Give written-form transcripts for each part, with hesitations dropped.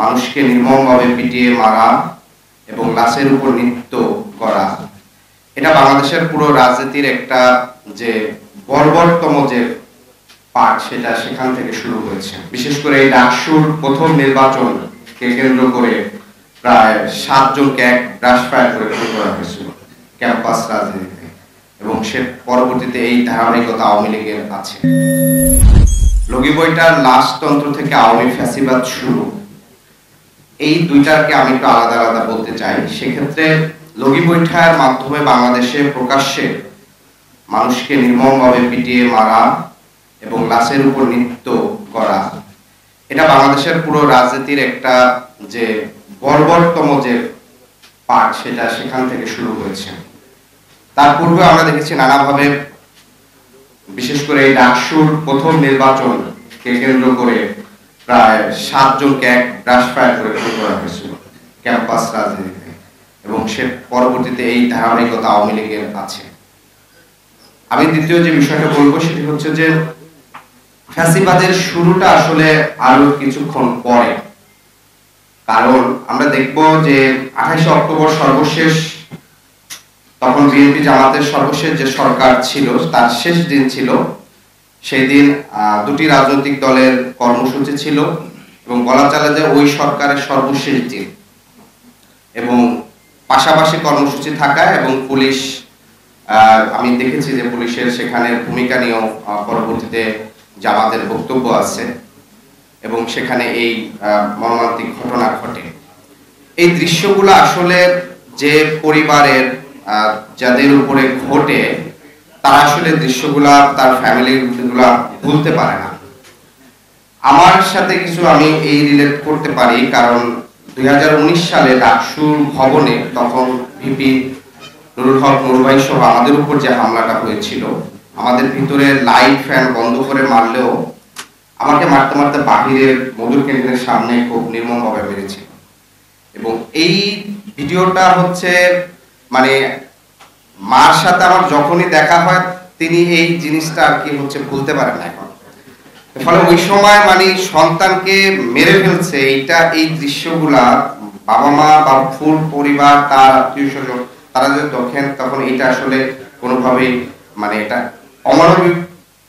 মানুষকে নির্মমভাবে পিটিয়ে মারা এবং লাশের উপর নৃত্য করা, এটা বাংলাদেশের পুরো রাজনীতির একটা যে বর্বরতম যে পার্ট, সেটা সেখান থেকে শুরু হয়েছে। বিশেষ করে এই ডাকসুর প্রথম নির্বাচনকে কেন্দ্র করে প্রায় 7 জনকে এক ব্রাশ ফায়ার করে খুন করা হয়েছিল ক্যাম্পাস রাজনীতিতে, এবং সে পরবর্তীতে এই ধারাবাহিকতা আওয়ামী লীগের আছে। লগি বইটার লাস্ট তন্ত্র থেকে আওয়ামী ফ্যাসিবাদ শুরু, এই দুইটাকে আমি একটু আলাদা আলাদা বলতে চাই। সেক্ষেত্রে লগি বৈঠার মাধ্যমে বাংলাদেশে প্রকাশ্যে মানুষকে নির্মমভাবে পিটিয়ে মারা এবং লাশের উপর নৃত্য করা, এটা বাংলাদেশের পুরো রাজনীতির একটা যে বর্বরতম যে পার্ট, সেটা সেখান থেকে শুরু হয়েছে। তার পূর্বে আমরা দেখেছি নানাভাবে, বিশেষ করে এই ডাকসুর প্রথম নির্বাচনকে কেন্দ্র করে প্রায় 7 জনকে এক ব্রাশ ফায়ার করে খুন করা হয়েছিল ক্যাম্পাস রাজনীতিতে, এবং সে পরবর্তীতে এই ধারাবাহিকতা আওয়ামী লীগের আছে। আমি দ্বিতীয় যে বিষয়টা বলবো সেটি হচ্ছে যে ফ্যাসিবাদের শুরুটা আসলে আরো কিছুক্ষণ পরে, কারণ আমরা দেখব যে 28 অক্টোবর সর্বশেষ, তখন বিএনপি জামাতের সর্বশেষ যে সরকার ছিল তার শেষ দিন ছিল। সেই দিন দুটি রাজনৈতিক দলের কর্মসূচি ছিল এবং বলা চলে যে ওই সরকারের সর্বশেষ দিন, এবং পাশাপাশি কর্মসূচি থাকা এবং পুলিশ, আমি দেখেছি যে পুলিশের সেখানে ভূমিকা নিয়েও পরবর্তীতে জামাতের বক্তব্য আছে, এবং সেখানে এই মর্মান্তিক ঘটনা ঘটে। এই দৃশ্যগুলো আসলে যে পরিবারের যাদের উপরে ঘটে তারা আসলে দৃশ্যগুলা, তার ফ্যামিলিগুলা ভুলতে পারে না। আমার সাথে কিছু আমি এই রিলেট করতে পারি, কারণ 2019 সালে ডাকসুর ভবনে তখন ভিপি নুরুল হক নুরভাই সহ আমাদের উপর যে হামলাটা হয়েছিল, আমাদের ভিতরে লাইট ফ্যান বন্ধ করে মারলেও আমাকে মারতে মারতে বাহিরের মধুর কেন্দ্রের সামনে খুব নির্মমভাবে মেরেছিল। এবং এই ভিডিওটা হচ্ছে মানে মার সাথে আমার যখনই দেখা হয় তিনি এই জিনিসটা আর কি হচ্ছে ভুলতে পারেন না এখন। ফলে ওই সময় মানে সন্তানকে মেরে ফেলছে, এইটা এই দৃশ্যগুলা বাবা মা বা ফুল পরিবার তার আত্মীয় স্বজন তারা যদি দেখেন তখন এটা আসলে কোনোভাবেই মানে এটা অমানবিক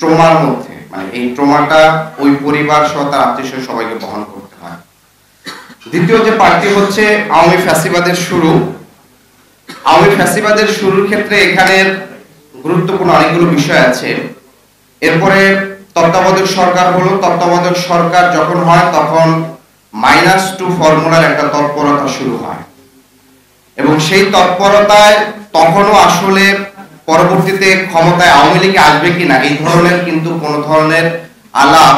ট্রমার মধ্যে, মানে এই ট্রমাটা ওই পরিবার সহ তার আত্মীয় স্বজন সবাইকে বহন করতে হয়। দ্বিতীয় যে পার্টি হচ্ছে আওয়ামী ফ্যাসিবাদের শুরু। আওয়ামী ফ্যাসিবাদের শুরুর ক্ষেত্রে এখানে গুরুত্বপূর্ণ অনেকগুলো বিষয় আছে। এরপরে তত্ত্বাবধায়ক সরকার হলো, তত্ত্বাবধায়ক সরকার যখন হয় তখন -2 ফর্মুলার একটা তৎপরতা শুরু হয়, এবং সেই তৎপরতায় তখনও আসলে পরবর্তীতে ক্ষমতায় আওয়ামী লীগ আসবে কিনা এই ধরনের কিন্তু কোনো ধরনের আলাপ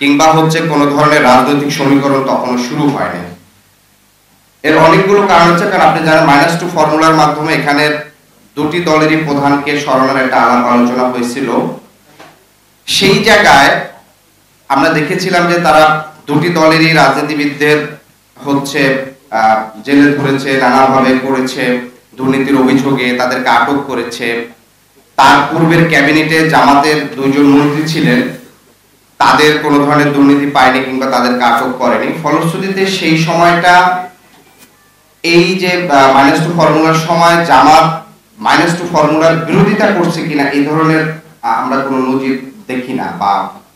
কিংবা হচ্ছে কোনো ধরনের রাজনৈতিক সমীকরণ তখনও শুরু হয়নি। এর অনেকগুলো কারণ হচ্ছে, কারণ আপনি জানেন -2 ফর্মুলার মাধ্যমে এখানে দুটি দলেরই প্রধানকে সরানোর একটা আলাপ আলোচনা হয়েছিল। সেই জায়গায় আমরা দেখেছিলাম যে তারা দুটি দলেরই রাজনীতিবিদদের হচ্ছে জেলে ধরেছে, নানাভাবে করেছে, দুর্নীতির অভিযোগে তাদেরকে আটক করেছে। তার পূর্বের ক্যাবিনেটে জামাতের 2 জন মন্ত্রী ছিলেন, তাদের কোনো ধরনের দুর্নীতি পায়নি কিংবা তাদেরকে আটক করেনি। ফলশ্রুতিতে সেই সময়টা এই যে -2 ফর্মুলার সময় জামাত -2 ফর্মুলার বিরোধিতা করছে কিনা এই ধরনের আমরা কোনো নজির দেখি না বা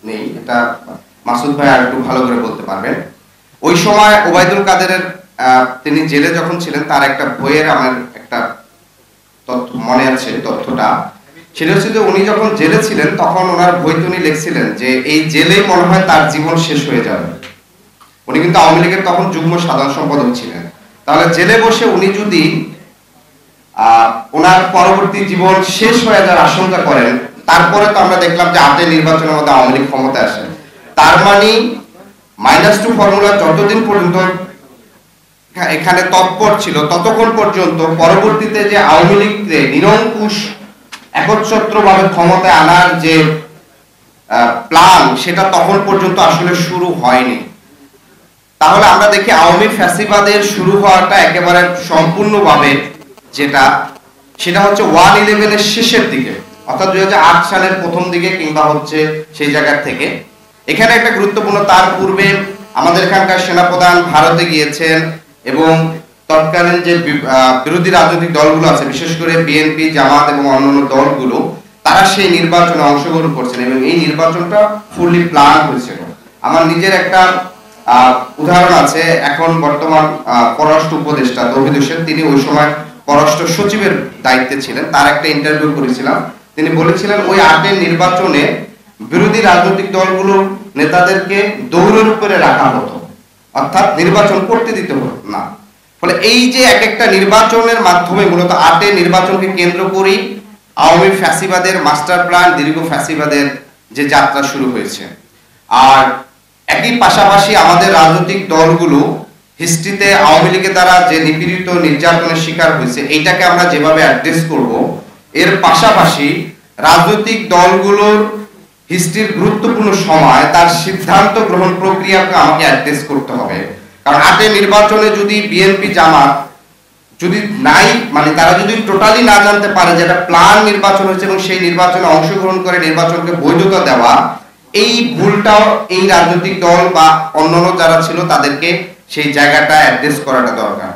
নেই। এটা মাসুদ ভাই আর একটু ভালো করে বলতে পারবেন। ওই সময় ওবায়দুল কাদেরের তিনি জেলে যখন ছিলেন তার একটা বইয়ের আমার একটা তথ্য মনে আছে, তথ্যটা সেটা হচ্ছে যে উনি যখন জেলে ছিলেন তখন ওনার বইতে উনি লিখছিলেন যে এই জেলেই মনে হয় তার জীবন শেষ হয়ে যাবে। উনি কিন্তু আওয়ামী লীগের তখন যুগ্ম সাধারণ সম্পাদক ছিলেন। তাহলে জেলে বসে উনি যদি ওনার পরবর্তী জীবন শেষ হয়ে যাওয়ার আশঙ্কা করেন, তারপরে তো আমরা দেখলাম যে আগে নির্বাচনের মধ্যে আওয়ামী লীগ ক্ষমতায় আসে, তার মানে -2 ফর্মুলা যতদিন পর্যন্ত এখানে তৎপর ছিল ততক্ষণ পর্যন্ত পরবর্তীতে যে আওয়ামী লীগকে নিরঙ্কুশ একচ্ছত্রভাবে ক্ষমতায় আনার যে প্ল্যান সেটা তখন পর্যন্ত আসলে শুরু হয়নি। তাহলে আমরা দেখি আওয়ামী ফ্যাসিবাদের শুরু হওয়াটা একেবারে সম্পূর্ণভাবে সেটা হচ্ছে 1/11 এর শেষের দিকে, অর্থাৎ 2008 সালের প্রথম দিকে কিংবা হচ্ছে সেই জায়গা থেকে। এখানে একটা গুরুত্বপূর্ণ, তার পূর্বে আমাদের এখানকার সেনাপ্রধান ভারতে গিয়েছেন এবং তৎকালীন যে বিরোধী রাজনৈতিক দলগুলো আছে, বিশেষ করে বিএনপি, জামাত এবং অন্যান্য দলগুলো, তারা সেই নির্বাচনে অংশগ্রহণ করছেন এবং এই নির্বাচনটা ফুললি প্ল্যান হয়েছিল। আমার নিজের একটা উদাহরণ আছে। এখন বর্তমান পররাষ্ট্র উপদেষ্টা তৌহিদ হোসেন, তিনি ওই সময় পররাষ্ট্র সচিবের দায়িত্বে ছিলেন। তার একটা ইন্টারভিউ করেছিলাম, তিনি বলেছিলেন ওই 8-এর নির্বাচনে বিরোধী রাজনৈতিক দলগুলোর নেতাদেরকে দৌড়ের উপরে রাখা হতো, অর্থাৎ নির্বাচন করতে দিতে হতো না। ফলে এই যে এক একটা নির্বাচনের মাধ্যমে মূলত 8-এর নির্বাচনকে কেন্দ্র করেই আওয়ামী ফ্যাসিবাদের মাস্টার প্ল্যান, দীর্ঘ ফ্যাসিবাদের যে যাত্রা শুরু হয়েছে। আর একই পাশাপাশি আমাদের রাজনৈতিক দলগুলো হিস্ট্রিতে আওয়ামী লীগের দ্বারা যে নিপীড়িত, নির্যাতনের শিকার হয়েছে, এইটাকে আমরা যেভাবে অ্যাড্রেস করব, এর পাশাপাশি রাজনৈতিক দলগুলোর হিস্ট্রির গুরুত্বপূর্ণ সময় তার সিদ্ধান্ত গ্রহণ প্রক্রিয়াকে আমাকে অ্যাড্রেস করতে হবে। কারণ 8-এর নির্বাচনে যদি বিএনপি, জামাত যদি নাই, মানে তারা যদি টোটালি না জানতে পারে যে একটা প্ল্যান নির্বাচন হয়েছে এবং সেই নির্বাচনে অংশগ্রহণ করে নির্বাচনকে বৈধতা দেওয়া, এই ভুলটাও এই রাজনৈতিক দল বা অন্যান্য যারা ছিল তাদেরকে সেই জায়গাটা অ্যাড্রেস করাটা দরকার।